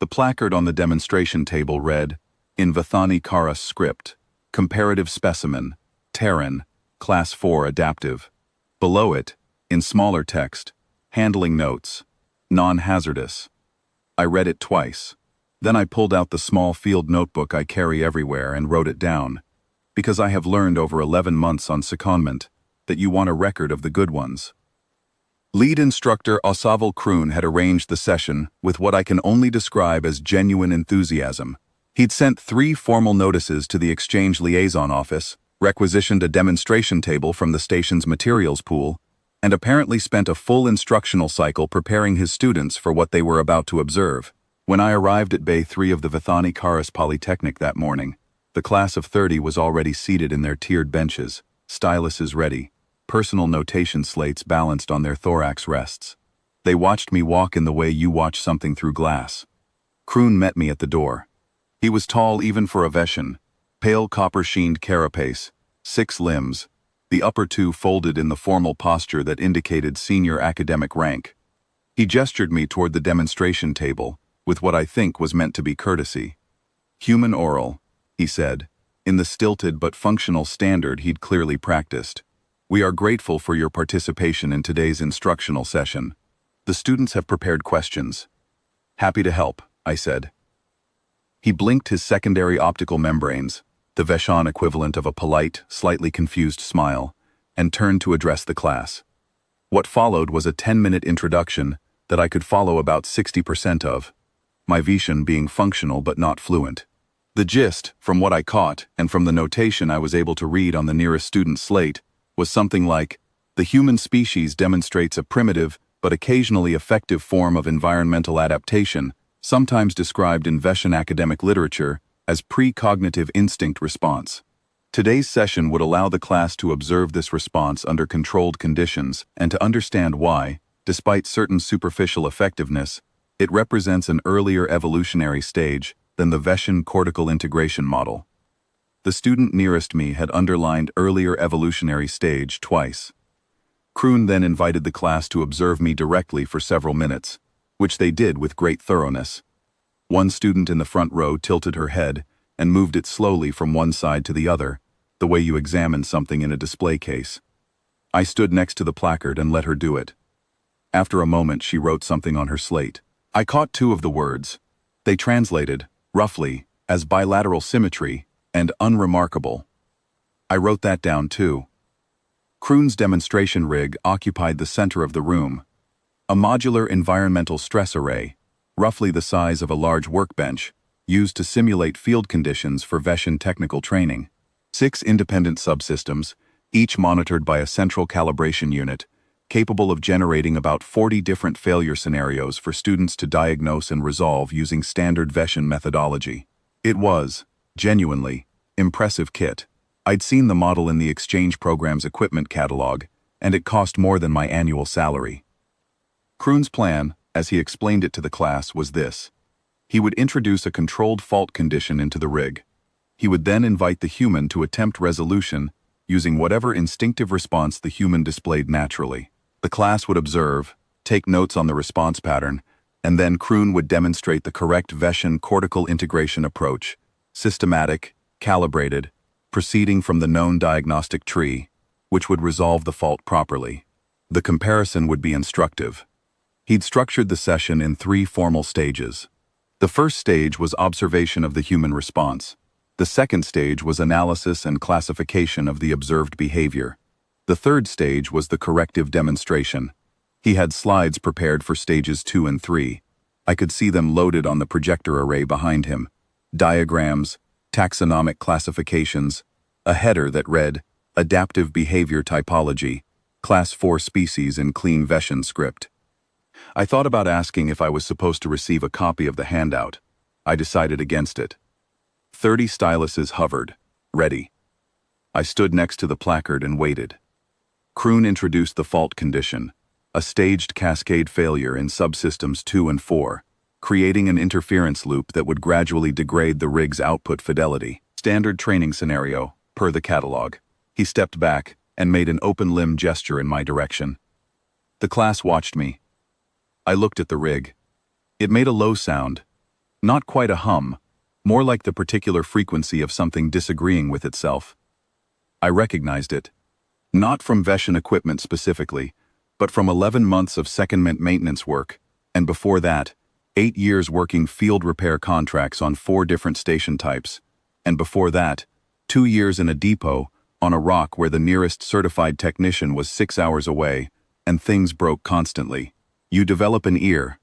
The placard on the demonstration table read, in Vathani Kara script, Comparative Specimen, Terran, Class 4 Adaptive. Below it, in smaller text, Handling Notes, Non-hazardous. I read it twice. Then I pulled out the small field notebook I carry everywhere and wrote it down, because I have learned over 11 months on secondment that you want a record of the good ones. Lead instructor Ossaval Kroon had arranged the session with what I can only describe as genuine enthusiasm. He'd sent 3 formal notices to the Exchange Liaison Office, requisitioned a demonstration table from the station's materials pool, and apparently spent a full instructional cycle preparing his students for what they were about to observe. When I arrived at Bay 3 of the Vathani Karas Polytechnic that morning, the class of 30 was already seated in their tiered benches, styluses ready, personal notation slates balanced on their thorax rests. They watched me walk in the way you watch something through glass. Kroon met me at the door. He was tall even for a Veshan, pale copper-sheened carapace, 6 limbs, the upper 2 folded in the formal posture that indicated senior academic rank. He gestured me toward the demonstration table, with what I think was meant to be courtesy. Human oral, he said, in the stilted but functional standard he'd clearly practiced. We are grateful for your participation in today's instructional session. The students have prepared questions. Happy to help, I said. He blinked his secondary optical membranes, the Veshan equivalent of a polite, slightly confused smile, and turned to address the class. What followed was a 10-minute introduction that I could follow about 60% of, my Vishan being functional but not fluent. The gist, from what I caught and from the notation I was able to read on the nearest student's slate, was something like, the human species demonstrates a primitive but occasionally effective form of environmental adaptation, sometimes described in Veshan academic literature as precognitive instinct response. Today's session would allow the class to observe this response under controlled conditions and to understand why, despite certain superficial effectiveness, it represents an earlier evolutionary stage than the Veshan cortical integration model. The student nearest me had underlined earlier evolutionary stage twice. Kroon then invited the class to observe me directly for several minutes, which they did with great thoroughness. One student in the front row tilted her head and moved it slowly from one side to the other, the way you examine something in a display case. I stood next to the placard and let her do it. After a moment, she wrote something on her slate. I caught 2 of the words. They translated, roughly, as bilateral symmetry and unremarkable. I wrote that down too. Kroon's demonstration rig occupied the center of the room. A modular environmental stress array, roughly the size of a large workbench, used to simulate field conditions for Veshan technical training. 6 independent subsystems, each monitored by a central calibration unit, capable of generating about 40 different failure scenarios for students to diagnose and resolve using standard Veshan methodology. It was, genuinely, impressive kit. I'd seen the model in the exchange program's equipment catalog, and it cost more than my annual salary. Kroon's plan, as he explained it to the class, was this. He would introduce a controlled fault condition into the rig. He would then invite the human to attempt resolution using whatever instinctive response the human displayed naturally. The class would observe, take notes on the response pattern, and then Kroon would demonstrate the correct Veshan cortical integration approach, systematic, calibrated, proceeding from the known diagnostic tree, which would resolve the fault properly. The comparison would be instructive. He'd structured the session in 3 formal stages. The first stage was observation of the human response. The second stage was analysis and classification of the observed behavior. The third stage was the corrective demonstration. He had slides prepared for stages 2 and 3. I could see them loaded on the projector array behind him. Diagrams, taxonomic classifications, a header that read, Adaptive Behavior Typology, Class 4 Species in Clean Veshan Script. I thought about asking if I was supposed to receive a copy of the handout. I decided against it. 30 styluses hovered, ready. I stood next to the placard and waited. Kroon introduced the fault condition, a staged cascade failure in subsystems 2 and 4, creating an interference loop that would gradually degrade the rig's output fidelity. Standard training scenario, per the catalog. He stepped back and made an open limb gesture in my direction. The class watched me. I looked at the rig. It made a low sound, Not quite a hum, more like the particular frequency of something disagreeing with itself. I recognized it. Not from Veshan equipment specifically, but from 11 months of secondment maintenance work, and before that, 8 years working field repair contracts on 4 different station types, and before that, 2 years in a depot on a rock where the nearest certified technician was 6 hours away, and things broke constantly. You develop an ear.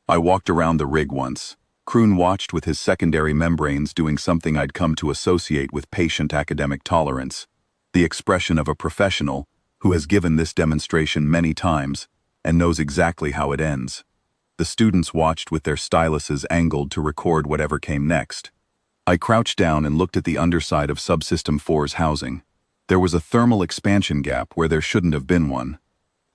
I walked around the rig once. Kroon watched with his secondary membranes doing something I'd come to associate with patient academic tolerance, the expression of a professional who has given this demonstration many times and knows exactly how it ends. The students watched with their styluses angled to record whatever came next. I crouched down and looked at the underside of Subsystem 4's housing. There was a thermal expansion gap where there shouldn't have been one.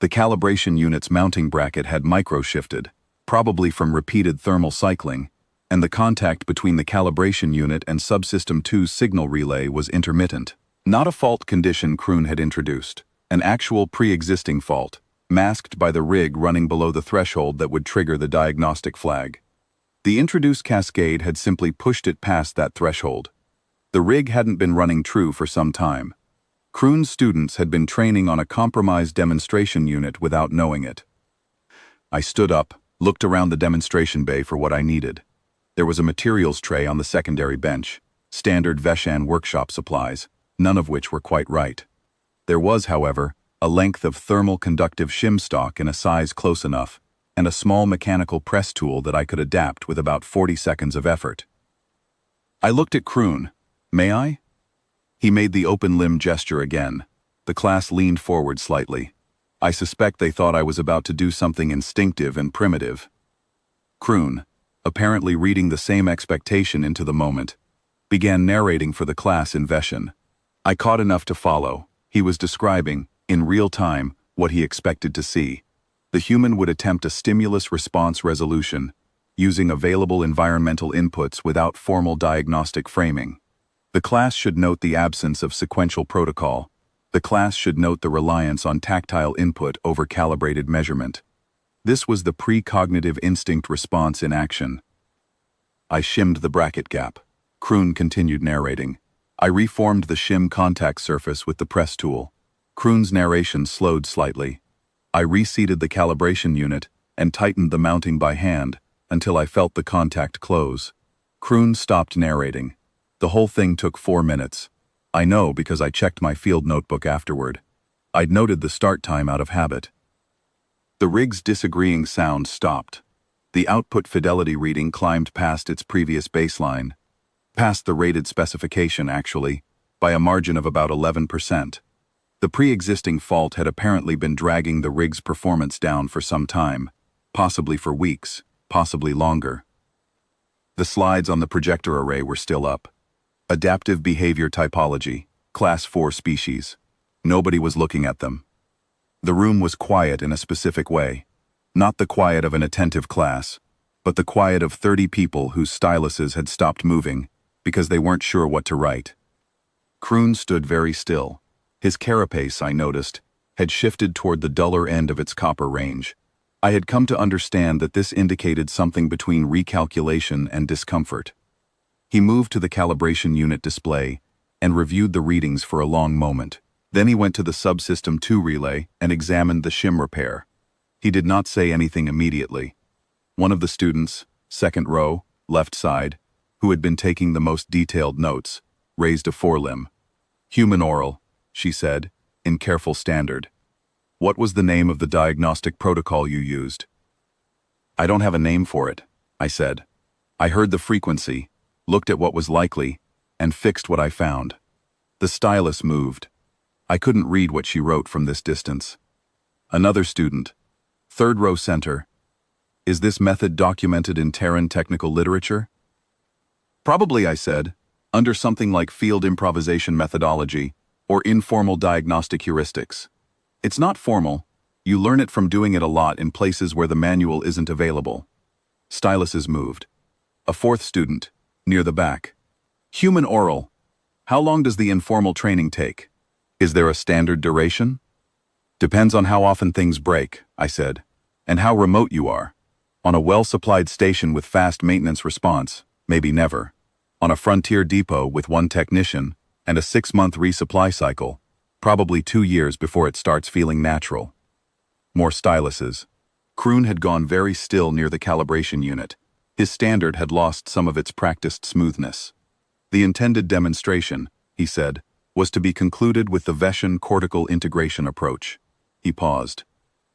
The calibration unit's mounting bracket had micro-shifted, probably from repeated thermal cycling, and the contact between the calibration unit and Subsystem 2's signal relay was intermittent. Not a fault condition Kroon had introduced, an actual pre-existing fault, masked by the rig running below the threshold that would trigger the diagnostic flag. The introduced cascade had simply pushed it past that threshold. The rig hadn't been running true for some time. Kroon's students had been training on a compromised demonstration unit without knowing it. I stood up, looked around the demonstration bay for what I needed. There was a materials tray on the secondary bench, standard Veshan workshop supplies, none of which were quite right. There was, however, a length of thermal conductive shim stock in a size close enough, and a small mechanical press tool that I could adapt with about 40 seconds of effort. I looked at Kroon. May I? He made the open limb gesture again. The class leaned forward slightly. I suspect they thought I was about to do something instinctive and primitive. Kroon, apparently reading the same expectation into the moment, began narrating for the class in Veshan. I caught enough to follow. He was describing, in real time, what he expected to see. The human would attempt a stimulus-response resolution, using available environmental inputs without formal diagnostic framing. The class should note the absence of sequential protocol. The class should note the reliance on tactile input over calibrated measurement. This was the precognitive instinct response in action. I shimmed the bracket gap. Kroon continued narrating. I reformed the shim contact surface with the press tool. Kroon's narration slowed slightly. I reseated the calibration unit and tightened the mounting by hand until I felt the contact close. Kroon stopped narrating. The whole thing took 4 minutes. I know because I checked my field notebook afterward. I'd noted the start time out of habit. The rig's disagreeing sound stopped. The output fidelity reading climbed past its previous baseline. Past the rated specification, actually, by a margin of about 11%. The pre-existing fault had apparently been dragging the rig's performance down for some time, possibly for weeks, possibly longer. The slides on the projector array were still up. Adaptive behavior typology, class 4 species. Nobody was looking at them. The room was quiet in a specific way. Not the quiet of an attentive class, but the quiet of 30 people whose styluses had stopped moving because they weren't sure what to write. Kroon stood very still. His carapace, I noticed, had shifted toward the duller end of its copper range. I had come to understand that this indicated something between recalculation and discomfort. He moved to the calibration unit display and reviewed the readings for a long moment. Then he went to the Subsystem 2 relay and examined the shim repair. He did not say anything immediately. One of the students, second row, left side, who had been taking the most detailed notes, raised a forelimb. Human oral, she said, in careful standard. What was the name of the diagnostic protocol you used? I don't have a name for it, I said. I heard the frequency, looked at what was likely, and fixed what I found. The stylus moved. I couldn't read what she wrote from this distance. Another student, third row center. Is this method documented in Terran technical literature? Probably, I said, under something like field improvisation methodology or informal diagnostic heuristics. It's not formal. You learn it from doing it a lot in places where the manual isn't available. Styluses moved. A fourth student, near the back. Human oral. How long does the informal training take? Is there a standard duration? Depends on how often things break, I said, and how remote you are. On a well-supplied station with fast maintenance response, maybe never. On a frontier depot with one technician and a 6-month resupply cycle, probably 2 years before it starts feeling natural. More styluses. Kroon had gone very still near the calibration unit. His standard had lost some of its practiced smoothness. The intended demonstration, he said, was to be concluded with the Vesian cortical integration approach. He paused.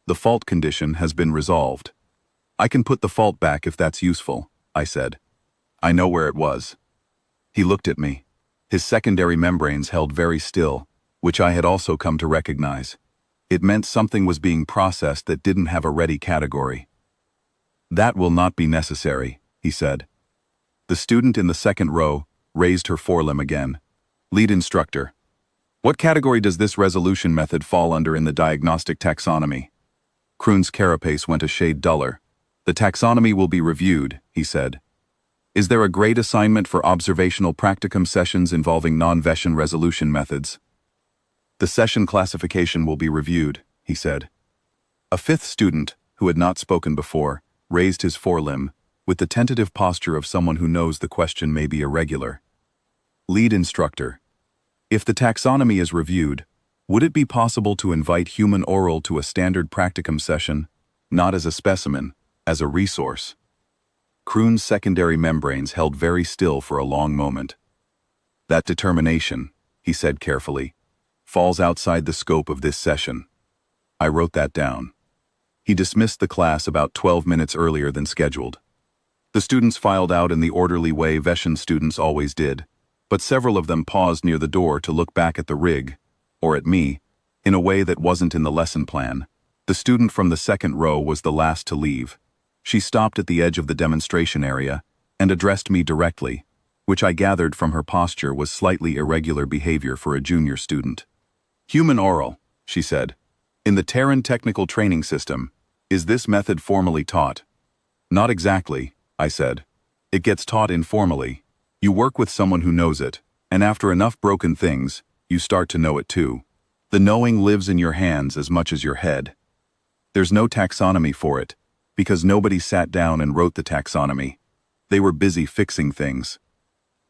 The fault condition has been resolved. I can put the fault back if that's useful, I said. I know where it was. He looked at me. His secondary membranes held very still, which I had also come to recognize. It meant something was being processed that didn't have a ready category. That will not be necessary, he said. The student in the second row raised her forelimb again. Lead instructor. What category does this resolution method fall under in the diagnostic taxonomy? Kroon's carapace went a shade duller. The taxonomy will be reviewed, he said. Is there a grade assignment for observational practicum sessions involving non-Vesian resolution methods? The session classification will be reviewed, he said. A fifth student, who had not spoken before, raised his forelimb, with the tentative posture of someone who knows the question may be irregular. Lead instructor. If the taxonomy is reviewed, would it be possible to invite human oral to a standard practicum session, not as a specimen, as a resource? Kroon's secondary membranes held very still for a long moment. That determination, he said carefully, falls outside the scope of this session. I wrote that down. He dismissed the class about 12 minutes earlier than scheduled. The students filed out in the orderly way Vesian students always did, but several of them paused near the door to look back at the rig, or at me, in a way that wasn't in the lesson plan. The student from the second row was the last to leave. She stopped at the edge of the demonstration area and addressed me directly, which I gathered from her posture was slightly irregular behavior for a junior student. Human oral, she said. In the Terran technical training system, is this method formally taught? Not exactly, I said. It gets taught informally. You work with someone who knows it, and after enough broken things, you start to know it too. The knowing lives in your hands as much as your head. There's no taxonomy for it, because nobody sat down and wrote the taxonomy. They were busy fixing things.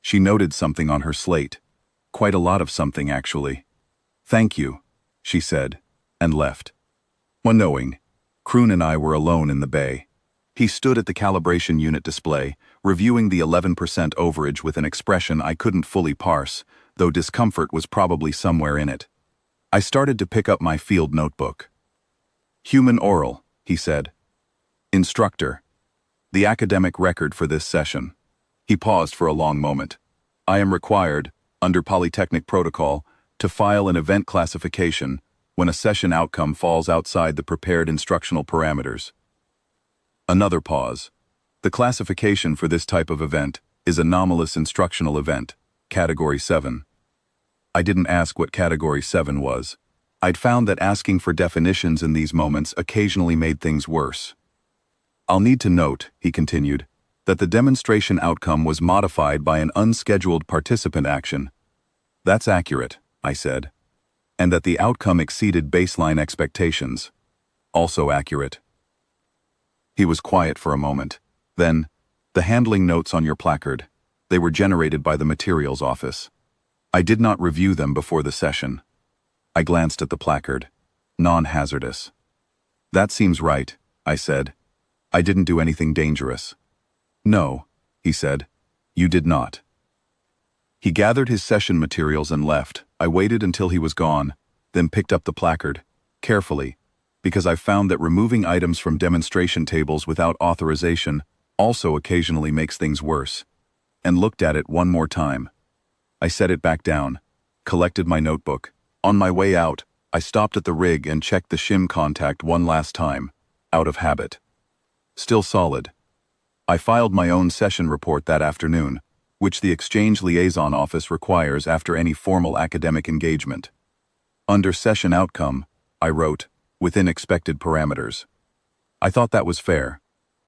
She noted something on her slate. Quite a lot of something, actually. Thank you, she said, and left. One knowing, Kroon and I were alone in the bay. He stood at the calibration unit display, reviewing the 11% overage with an expression I couldn't fully parse, though discomfort was probably somewhere in it. I started to pick up my field notebook. Human oral, he said. Instructor. The academic record for this session. He paused for a long moment. I am required, under Polytechnic protocol, to file an event classification when a session outcome falls outside the prepared instructional parameters. Another pause. The classification for this type of event is anomalous instructional event, Category 7. I didn't ask what Category 7 was. I'd found that asking for definitions in these moments occasionally made things worse. I'll need to note, he continued, that the demonstration outcome was modified by an unscheduled participant action. That's accurate, I said. And that the outcome exceeded baseline expectations. Also accurate. He was quiet for a moment. Then, the handling notes on your placard. They were generated by the materials office. I did not review them before the session. I glanced at the placard. Non-hazardous. That seems right, I said. I didn't do anything dangerous. No, he said. You did not. He gathered his session materials and left. I waited until he was gone, then picked up the placard, carefully, because I found that removing items from demonstration tables without authorization also occasionally makes things worse, and looked at it one more time. I set it back down, collected my notebook. On my way out, I stopped at the rig and checked the shim contact one last time, out of habit. Still solid. I filed my own session report that afternoon, which the Exchange Liaison Office requires after any formal academic engagement. Under session outcome, I wrote, within expected parameters. I thought that was fair.